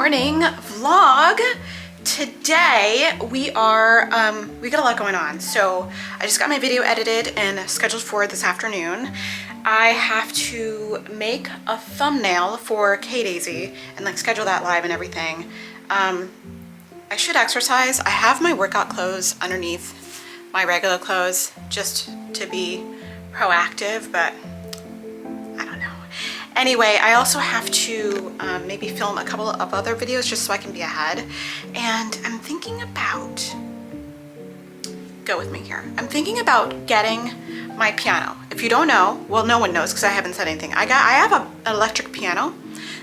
morning vlog. Today we got a lot going on. So I just got my video edited and scheduled for this afternoon. I have to make a thumbnail for K-Daisy and like schedule that live and everything. I should exercise. I have my workout clothes underneath my regular clothes just to be proactive, but I don't know. Anyway, I also have to maybe film a couple of other videos just so I can be ahead. And I'm thinking about, go with me here. I'm thinking about getting my piano. If you don't know, well, no one knows because I haven't said anything. I have an electric piano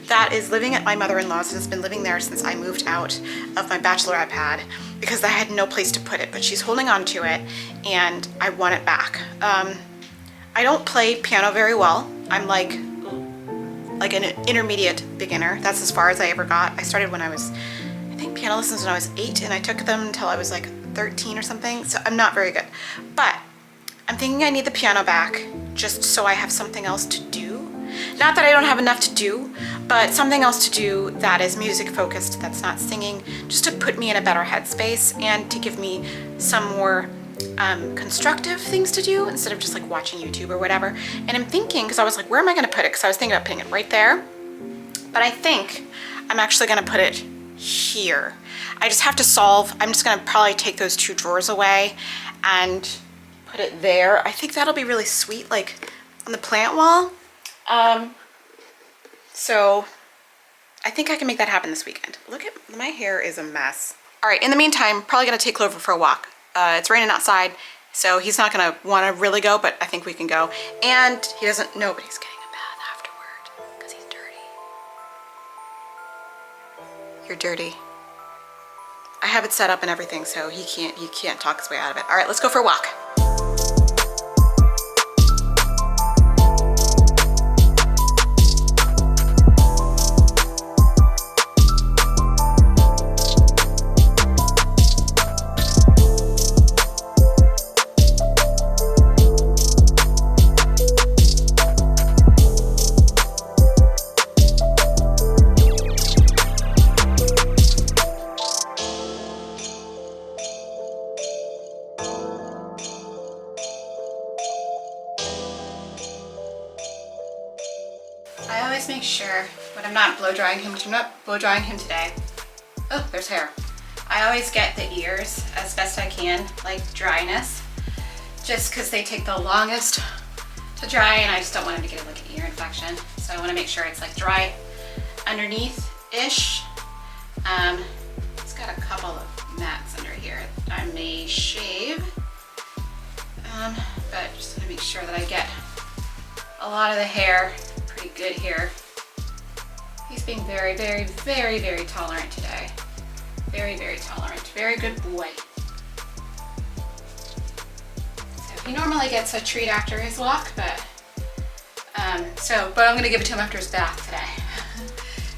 that is living at my mother-in-law's and has been living there since I moved out of my bachelorette pad because I had no place to put it, but she's holding on to it and I want it back. I don't play piano very well. I'm like an intermediate beginner. That's as far as I ever got. I started when I was, I think piano lessons when I was 8 and I took them until I was like 13 or something. So I'm not very good, but I'm thinking I need the piano back just so I have something else to do. Not that I don't have enough to do, but something else to do that is music focused, that's not singing, just to put me in a better headspace and to give me some more constructive things to do instead of just like watching YouTube or whatever. And I'm thinking, because I was like, where am I going to put it? Because I was thinking about putting it right there, but I think I'm actually going to put it here. I just have to solve, I'm just going to probably take those 2 drawers away and put it there. I think that'll be really sweet, like on the plant wall. So I think I can make that happen this weekend. Look at, my hair is a mess. All right, in the meantime, probably going to take Clover for a walk. It's raining outside, so he's not gonna wanna really go, but I think we can go. And he doesn't know, but he's getting a bath afterward because he's dirty. You're dirty. I have it set up and everything, so he can't talk his way out of it. All right, let's go for a walk. I always make sure when I'm not blow drying him, which I'm not blow drying him today. Oh, there's hair. I always get the ears as best I can, like dryness, just because they take the longest to dry and I just don't want him to get like an ear infection. So I want to make sure it's like dry underneath-ish. It's got a couple of mats under here that I may shave, but just want to make sure that I get a lot of the hair pretty good here. He's being very, very, very, very tolerant today. Very, very tolerant. Very good boy. So he normally gets a treat after his walk, but I'm gonna give it to him after his bath today.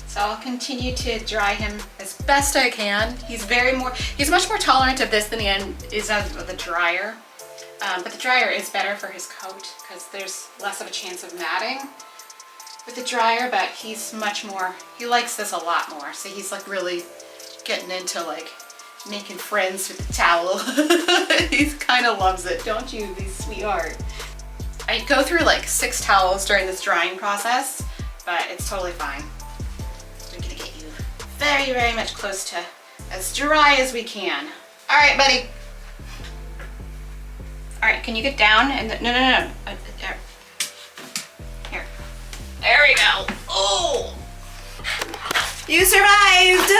So I'll continue to dry him as best I can. He's much more tolerant of this than he is of the dryer. But the dryer is better for his coat because there's less of a chance of matting with the dryer, but he's much more, he likes this a lot more. So he's like really getting into like making friends with the towel. He kind of loves it, don't you, you sweetheart? I go through like 6 towels during this drying process, but it's totally fine. We're gonna get you very, very much close to as dry as we can. All right, buddy. All right, can you get down? And no. Here. There we go. Oh! You survived!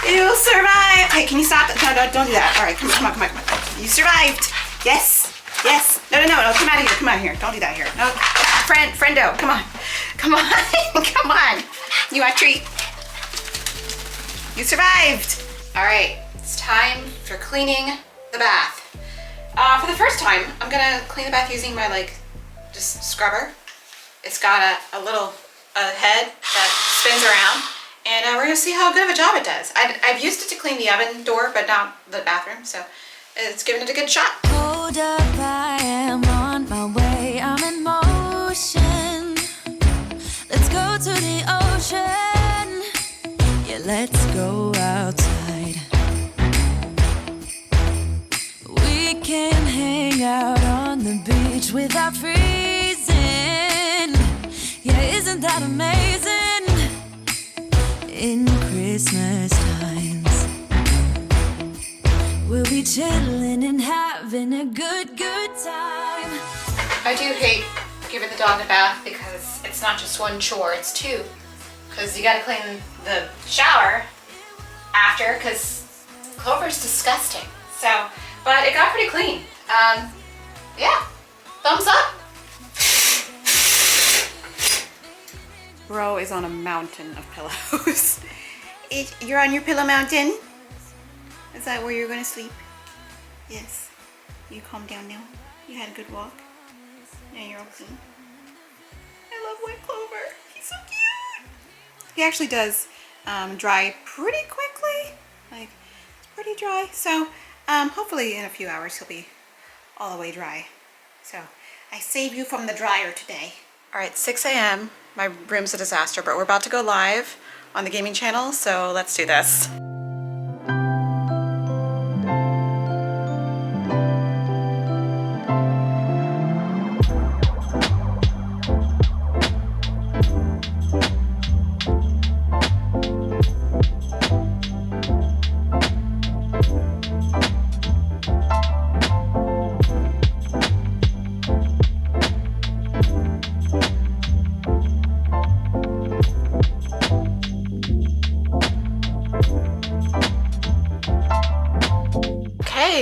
You survived! Hey, can you stop? No, don't do that. All right, come on. You survived! Yes! No, come out of here. Don't do that here. No, friendo, come on. Come on. You want a treat? You survived! All right, it's time for cleaning the bath. For the first time, I'm gonna clean the bath using my just scrubber. It's got a little head that spins around, and we're gonna see how good of a job it does. I've used it to clean the oven door, but not the bathroom, so it's giving it a good shot. Hold up, I am on my way. I'm in motion. Let's go to the ocean. not freezing. Yeah, isn't that amazing? In Christmas times, we'll be chilling and having a good time. I do hate giving the dog a bath because it's not just one chore, it's two. Because you gotta clean the shower after, because Clover's disgusting. So, but it got pretty clean. Yeah, thumbs up. Bro is on a mountain of pillows. You're on your pillow mountain? Is that where you're gonna sleep? Yes. You calm down now? You had a good walk? Now you're okay. I love White Clover. He's so cute. He actually does dry pretty quickly. Like, it's pretty dry. So hopefully in a few hours he'll be all the way dry. So I saved you from the dryer today. All right, 6 a.m. My room's a disaster, but we're about to go live on the gaming channel. So let's do this.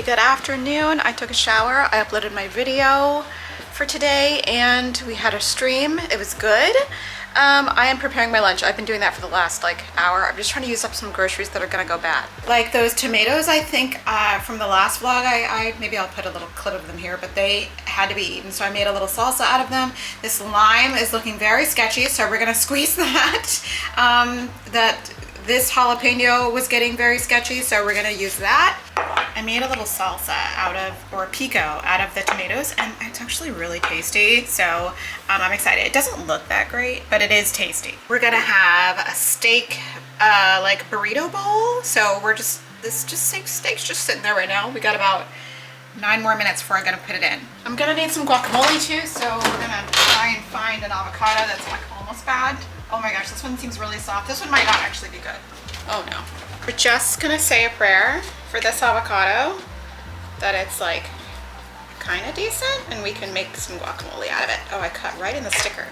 Good afternoon. I took a shower. I uploaded my video for today and we had a stream. It was good. I am preparing my lunch. I've been doing that for the last hour. I'm just trying to use up some groceries that are gonna go bad. Like those tomatoes, I think from the last vlog, maybe I'll put a little clip of them here, but they had to be eaten. So I made a little salsa out of them. This lime is looking very sketchy, so we're gonna squeeze that. This jalapeno was getting very sketchy, so we're gonna use that. I made a little salsa or pico out of the tomatoes, and it's actually really tasty. So I'm excited. It doesn't look that great, but it is tasty. We're gonna have a steak, burrito bowl. So steak's just sitting there right now. We got about 9 more minutes before I'm gonna put it in. I'm gonna need some guacamole too, so we're gonna try and find an avocado that's almost bad. Oh my gosh, this one seems really soft. This one might not actually be good. Oh no. We're just gonna say a prayer for this avocado that it's kind of decent and we can make some guacamole out of it. Oh, I cut right in the sticker.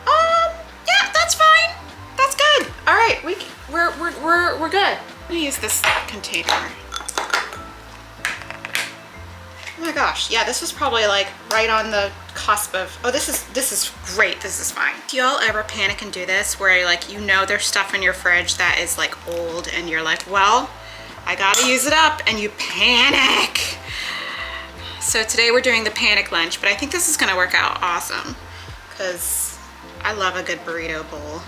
Yeah, that's fine. That's good. All right, we're good. I'm gonna use this container. Oh my gosh, yeah, this was probably right on the cusp of, oh, this is great, this is fine. Do y'all ever panic and do this where there's stuff in your fridge that is old and you're like, well, I gotta use it up, and you panic. So today we're doing the panic lunch, but I think this is gonna work out awesome because I love a good burrito bowl.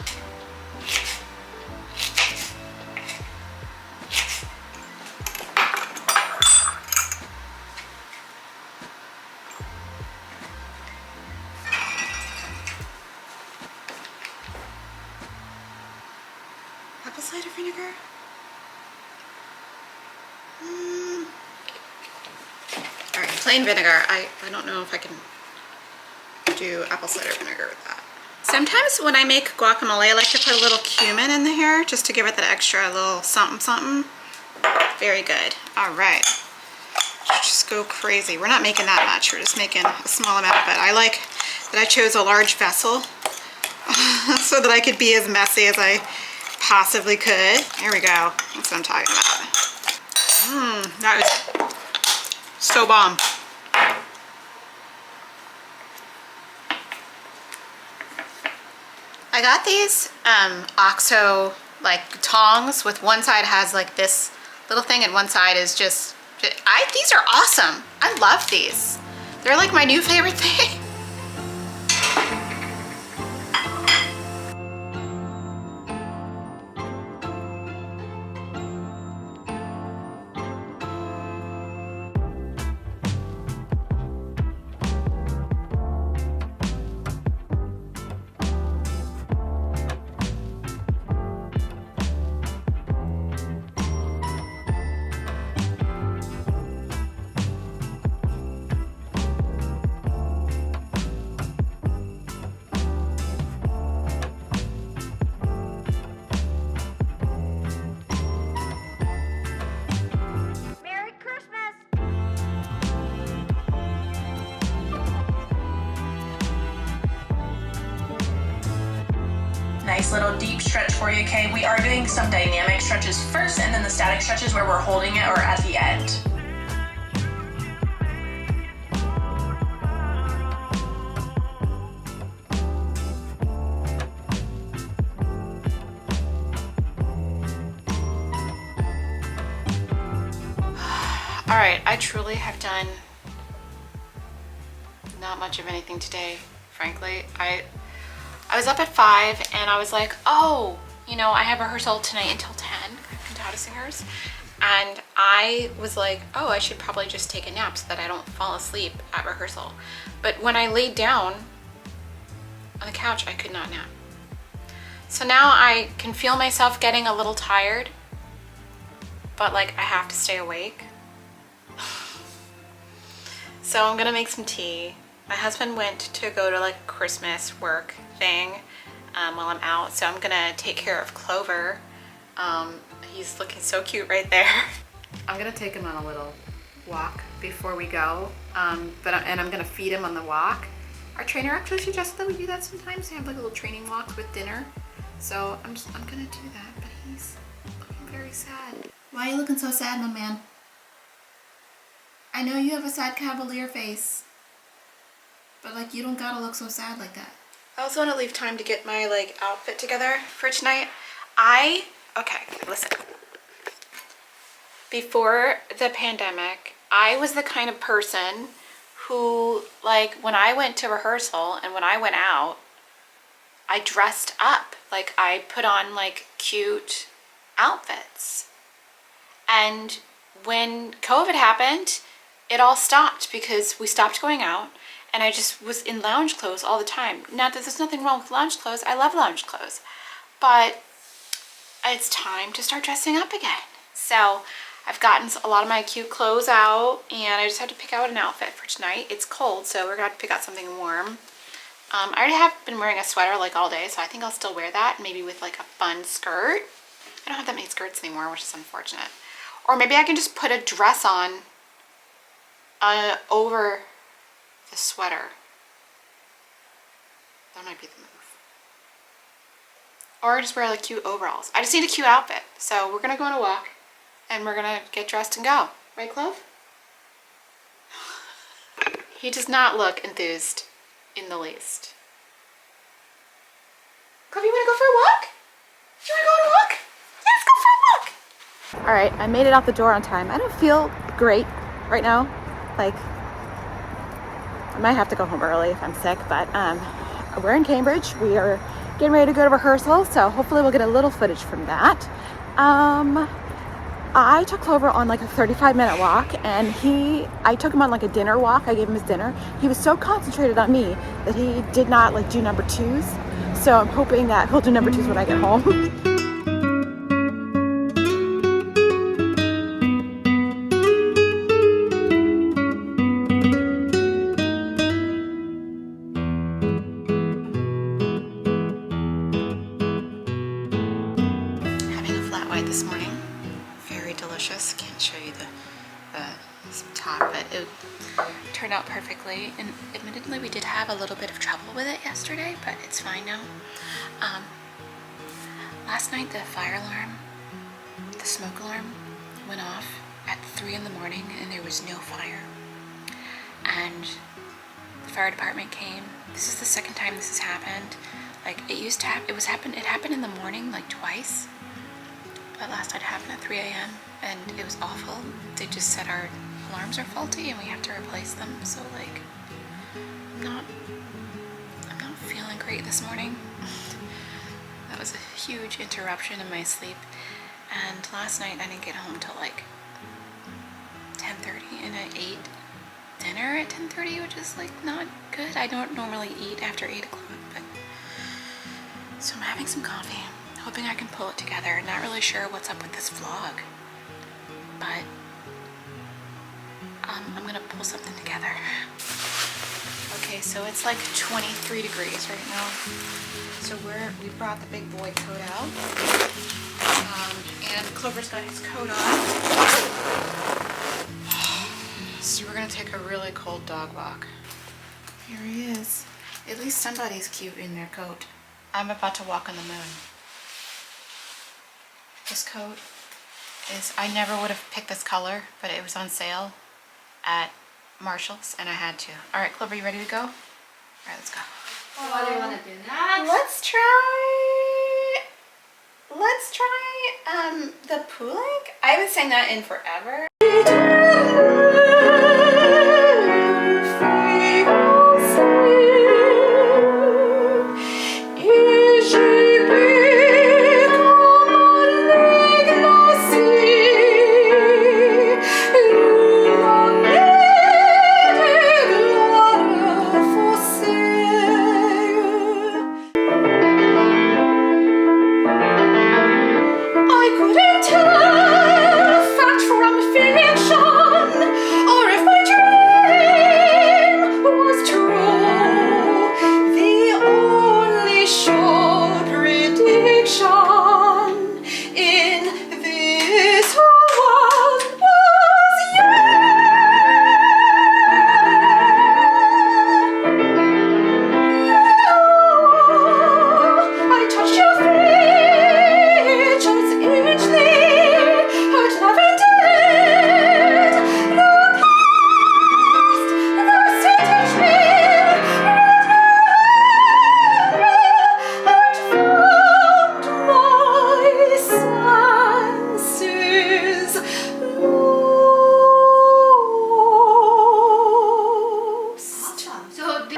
Apple cider vinegar? All right, plain vinegar. I don't know if I can do apple cider vinegar with that. Sometimes when I make guacamole, I like to put a little cumin in here just to give it that extra little something something. Very good. All right. Just go crazy. We're not making that much. We're just making a small amount, but I like that I chose a large vessel so that I could be as messy as I possibly could. There we go. That's what I'm talking about. That was so bomb. I got these OXO tongs with one side has this little thing and one side is just, these are awesome. I love these. They're my new favorite thing. nice little deep stretch for you, okay? We are doing some dynamic stretches first, and then the static stretches where we're holding it or at the end. All right, I truly have done not much of anything today, frankly. I was up at 5 and I was like, oh, you know, I have rehearsal tonight until 10, cantata singers. And I was like, oh, I should probably just take a nap so that I don't fall asleep at rehearsal. But when I laid down on the couch, I could not nap. So now I can feel myself getting a little tired, but like I have to stay awake. So I'm gonna make some tea. My husband went to go to like a Christmas work thing while I'm out, so I'm gonna take care of Clover. He's looking so cute right there. I'm gonna take him on a little walk before we go, and I'm gonna feed him on the walk. Our trainer actually suggested that we do that sometimes. They have like a little training walks with dinner. So I'm gonna do that, but he's looking very sad. Why are you looking so sad, my man? I know you have a sad cavalier face, but like you don't gotta look so sad like that. I also want to leave time to get my like outfit together for tonight. Okay, listen. Before the pandemic, I was the kind of person who, like, when I went to rehearsal and when I went out, I dressed up. Like, I put on like cute outfits. And when COVID happened, it all stopped because we stopped going out and I just was in lounge clothes all the time. Not that there's nothing wrong with lounge clothes. I love lounge clothes. But it's time to start dressing up again. So I've gotten a lot of my cute clothes out and I just have to pick out an outfit for tonight. It's cold, so we're gonna have to pick out something warm. I already have been wearing a sweater like all day, so I think I'll still wear that, maybe with like a fun skirt. I don't have that many skirts anymore, which is unfortunate. Or maybe I can just put a dress on over the sweater. That might be the move. Or just wear like cute overalls. I just need a cute outfit. So we're gonna go on a walk and we're gonna get dressed and go. Right, Clove? He does not look enthused in the least. Clove, you wanna go for a walk? You wanna go on a walk? Yeah, let's go for a walk. All right, I made it out the door on time. I don't feel great right now. Like, I might have to go home early if I'm sick, but we're in Cambridge. We are getting ready to go to rehearsal, so hopefully we'll get a little footage from that. I took Clover on like a 35-minute walk, and I took him on like a dinner walk. I gave him his dinner. He was so concentrated on me that he did not like do number twos. So I'm hoping that he'll do number twos when I get home. This morning, very delicious. Can't show you the top, but it turned out perfectly. And admittedly, we did have a little bit of trouble with it yesterday, but it's fine now. Last night, the fire alarm, the smoke alarm, went off at 3 in the morning, and there was no fire. And the fire department came. This is the second time this has happened. Like, it happened in the morning like twice. But last night happened at 3 a.m. and it was awful. They just said our alarms are faulty and we have to replace them. So like, I'm not feeling great this morning. That was a huge interruption in my sleep. And last night I didn't get home till like 10:30, and I ate dinner at 10:30, which is like not good. I don't normally eat after 8 o'clock, but so I'm having some coffee. Hoping I can pull it together. Not really sure what's up with this vlog, but I'm gonna pull something together. Okay, so it's like 23 degrees right now. So we brought the big boy coat out, and Clover's got his coat on. So we're gonna take a really cold dog walk. Here he is. At least somebody's cute in their coat. I'm about to walk on the moon. This coat is, I never would have picked this color, but it was on sale at Marshall's and I had to. All right, Clover, you ready to go? All right, let's go. What do you want to do next? Let's try the pooling. I haven't sang that in forever. I couldn't tell fact from fiction, or if my dream was true. The only sure prediction in this world was you. I touched your features eachly, heard loving dead. The past, the sentence me, and found my senses lost. So the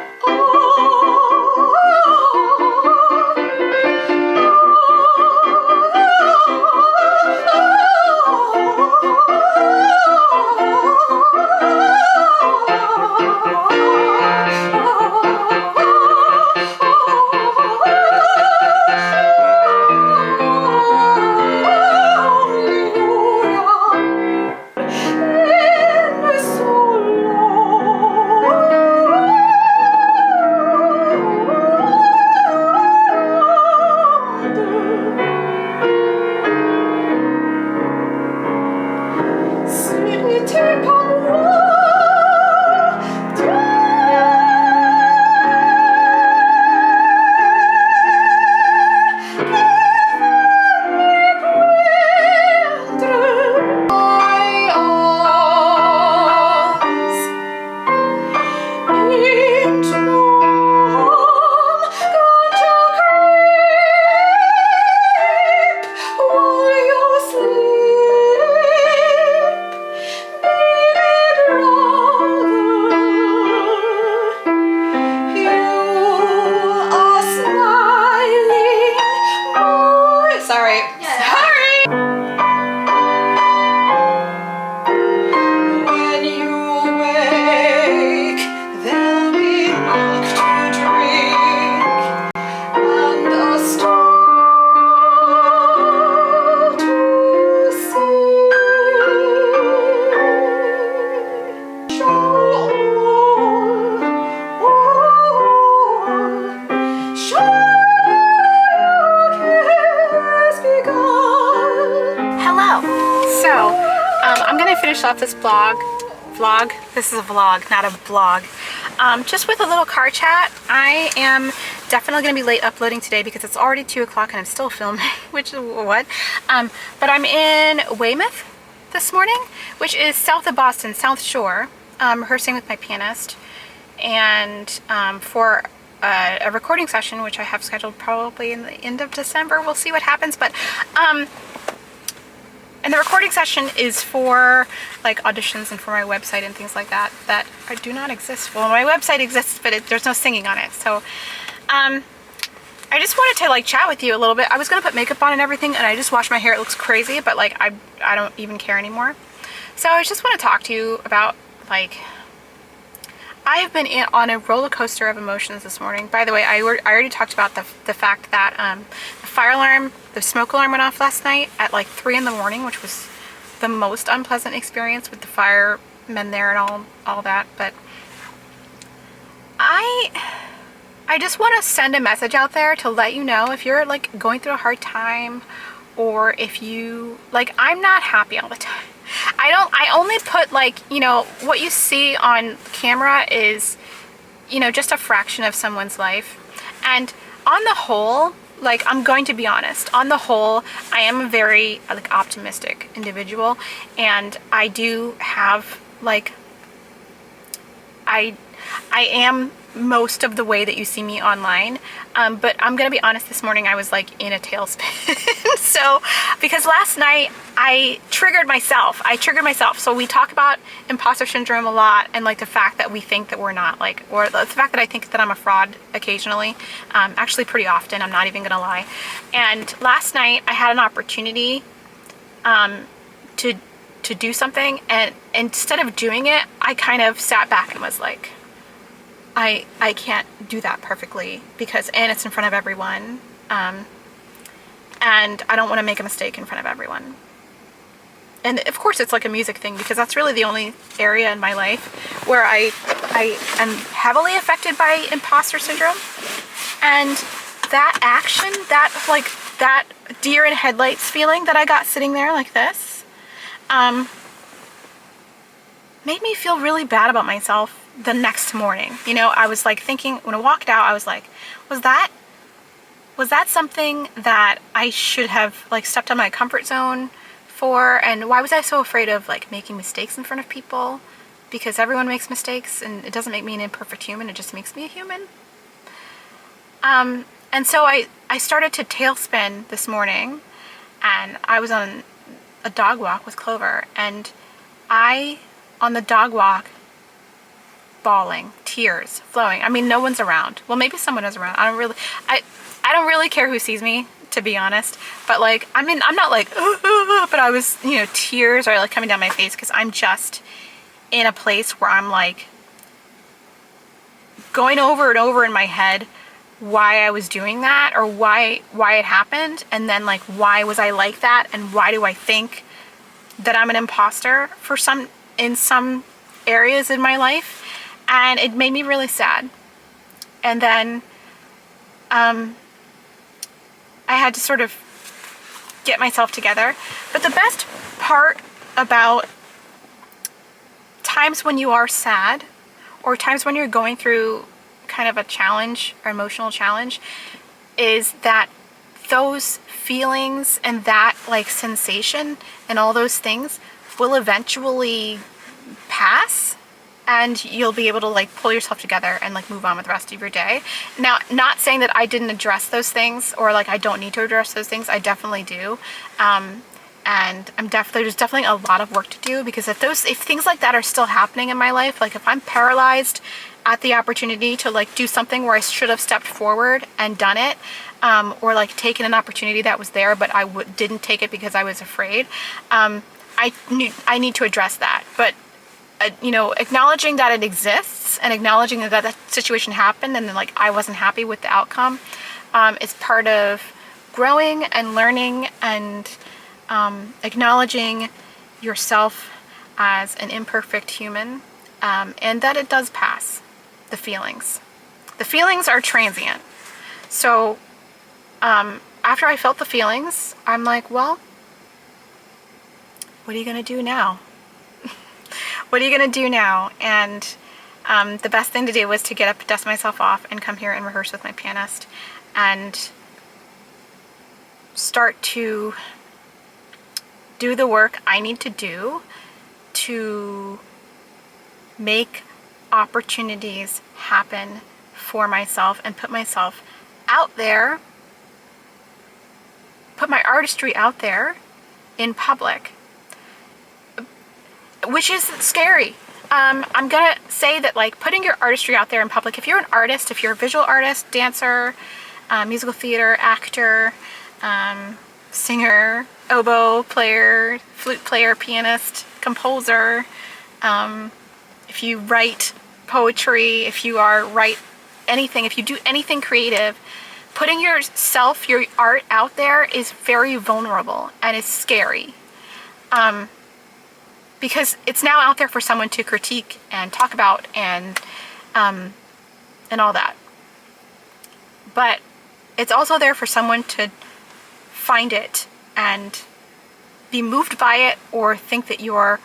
I'm gonna finish off this vlog. This is a vlog, not a vlog. Just with a little car chat. I am definitely gonna be late uploading today because it's already 2 o'clock and I'm still filming, which is what? But I'm in Weymouth this morning, which is south of Boston, South Shore, rehearsing with my pianist, and for a recording session, which I have scheduled probably in the end of December. We'll see what happens, but and the recording session is for like auditions and for my website and things like that that do not exist. Well, my website exists, but there's no singing on it. So I just wanted to like chat with you a little bit. I was gonna put makeup on and everything, and I just washed my hair. It looks crazy, but like I don't even care anymore. So I just want to talk to you about, like, I have been on a roller coaster of emotions this morning. By the way, I already talked about the fact that the fire alarm, the smoke alarm went off last night at like 3 in the morning, which was the most unpleasant experience with the firemen there and all that. But I just want to send a message out there to let you know, if you're like going through a hard time, or if you, like, I'm not happy all the time. I only put, like, you know, what you see on camera is, you know, just a fraction of someone's life. And on the whole, like, I'm going to be honest, on the whole, I am a very, like, optimistic individual, and I do have, like, I am most of the way that you see me online, but I'm gonna be honest, this morning I was like in a tailspin. So, because last night I triggered myself. So we talk about imposter syndrome a lot, and like the fact that we think that we're not, like, or the fact that I think that I'm a fraud occasionally, actually pretty often, I'm not even gonna lie. And last night I had an opportunity to do something, and instead of doing it, I kind of sat back and was like, I can't do that perfectly because, and it's in front of everyone, and I don't want to make a mistake in front of everyone. And of course it's like a music thing, because that's really the only area in my life where I am heavily affected by imposter syndrome. And that action, that deer in headlights feeling that I got sitting there like this, made me feel really bad about myself the next morning. You know, I was like thinking, when I walked out, I was like, was that something that I should have like stepped out of my comfort zone for? And why was I so afraid of like making mistakes in front of people? Because everyone makes mistakes, and it doesn't make me an imperfect human, it just makes me a human. And so I started to tailspin this morning, and I was on a dog walk with Clover, and on the dog walk, bawling, tears flowing. I mean, no one's around. Well, maybe someone is around. I don't really care who sees me, to be honest. But like, I mean, I'm not like, but I was, you know, tears are like coming down my face because I'm just in a place where I'm like going over and over in my head why I was doing that, or why it happened, and then like, why was I like that, and why do I think that I'm an imposter in some areas in my life. And it made me really sad. And then I had to sort of get myself together. But the best part about times when you are sad, or times when you're going through kind of a challenge or emotional challenge, is that those feelings and that like sensation and all those things will eventually pass, and you'll be able to like pull yourself together and like move on with the rest of your day. Now, not saying that I didn't address those things, or like I don't need to address those things. I definitely do. And there's definitely a lot of work to do, because if things like that are still happening in my life, like if I'm paralyzed at the opportunity to like do something where I should have stepped forward and done it, or like taken an opportunity that was there, but I didn't take it because I was afraid, I need to address that. But you know, acknowledging that it exists, and acknowledging that situation happened, and then like I wasn't happy with the outcome, is part of growing and learning, and acknowledging yourself as an imperfect human, and that it does pass. The feelings are transient. So after I felt the feelings, I'm like, well, what are you gonna do now? What are you gonna do now? And the best thing to do was to get up, dust myself off, and come here and rehearse with my pianist, and start to do the work I need to do to make opportunities happen for myself, and put myself out there, put my artistry out there in public, which is scary. I'm gonna say that like putting your artistry out there in public, if you're an artist, if you're a visual artist, dancer, musical theater, actor, singer, oboe player, flute player, pianist, composer, if you write poetry, if you write anything, if you do anything creative, putting yourself, your art out there is very vulnerable, and it's scary. Because it's now out there for someone to critique and talk about and all that. But it's also there for someone to find it and be moved by it, or think that you're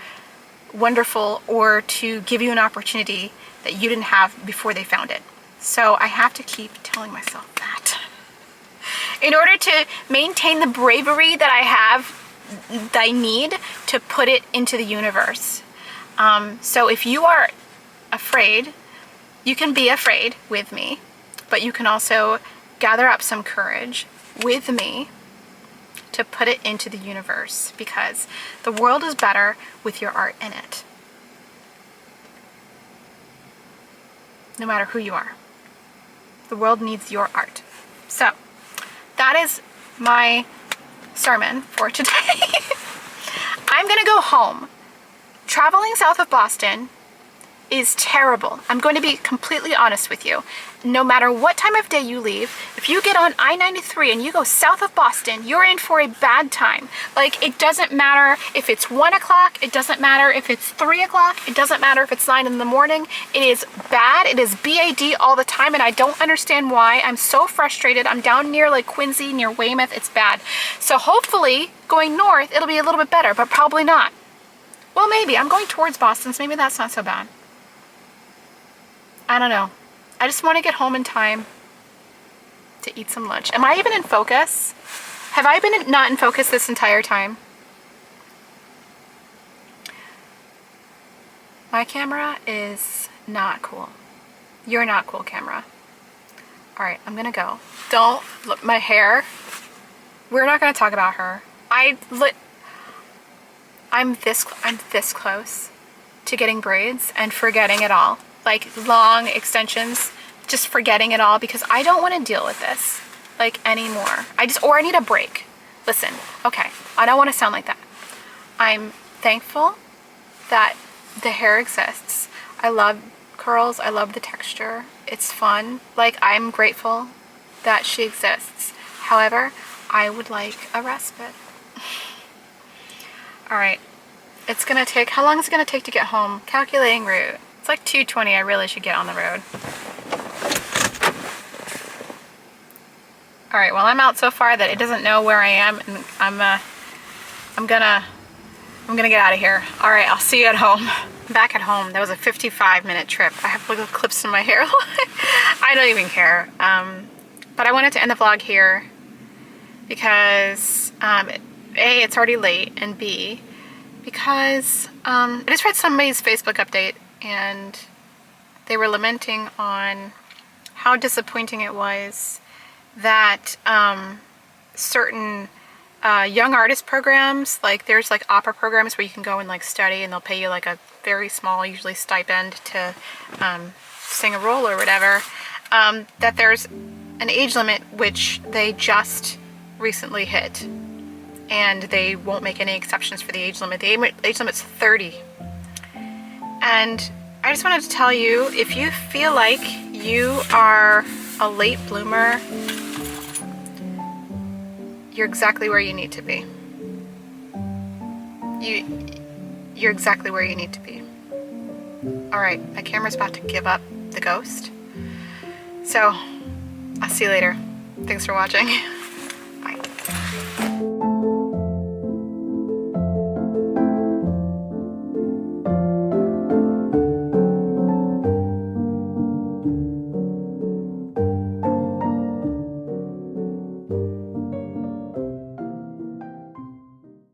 wonderful, or to give you an opportunity that you didn't have before they found it. So I have to keep telling myself that. in order to maintain the bravery that I need to put it into the universe. So if you are afraid, you can be afraid with me, but you can also gather up some courage with me to put it into the universe, because the world is better with your art in it. No matter who you are. The world needs your art. So, that is my sermon for today. I'm gonna go home. Traveling south of Boston is terrible. I'm going to be completely honest with you. No matter what time of day you leave, if you get on I-93 and you go south of Boston, you're in for a bad time. Like, it doesn't matter if it's 1 o'clock, it doesn't matter if it's 3 o'clock, it doesn't matter if it's 9 in the morning. It is bad, it is BAD all the time, and I don't understand why. I'm so frustrated. I'm down near like Quincy, near Weymouth, it's bad. So hopefully, going north, it'll be a little bit better, but probably not. Well, maybe. I'm going towards Boston, so maybe that's not so bad. I don't know. I just want to get home in time to eat some lunch. Am I even in focus? Have I been not in focus this entire time? My camera is not cool. You're not cool, camera. Alright, I'm gonna go. Don't look, my hair. We're not gonna talk about her. I'm this close to getting braids and forgetting it all. Like long extensions, just forgetting it all, because I don't want to deal with this like anymore. I need a break. Listen, okay, I don't want to sound like that. I'm thankful that the hair exists. I love curls. I love the texture. It's fun. Like, I'm grateful that she exists. However, I would like a respite. All right, it's gonna take, how long is it gonna take to get home? Calculating route. It's like 2:20. I really should get on the road. All right, well, I'm out so far that it doesn't know where I am, and I'm gonna get out of here. All right, I'll see you at home. Back at home. That was a 55-minute trip. I have little clips in my hair. I don't even care. But I wanted to end the vlog here because A, it's already late, and B, because I just read somebody's Facebook update, and they were lamenting on how disappointing it was that certain young artist programs, like there's like opera programs where you can go and like study, and they'll pay you like a very small, usually stipend, to sing a role or whatever, that there's an age limit which they just recently hit, and they won't make any exceptions for the age limit. The age limit's 30. And I just wanted to tell you, if you feel like you are a late bloomer, you're exactly where you need to be. You're exactly where you need to be. All right, my camera's about to give up the ghost. So, I'll see you later. Thanks for watching.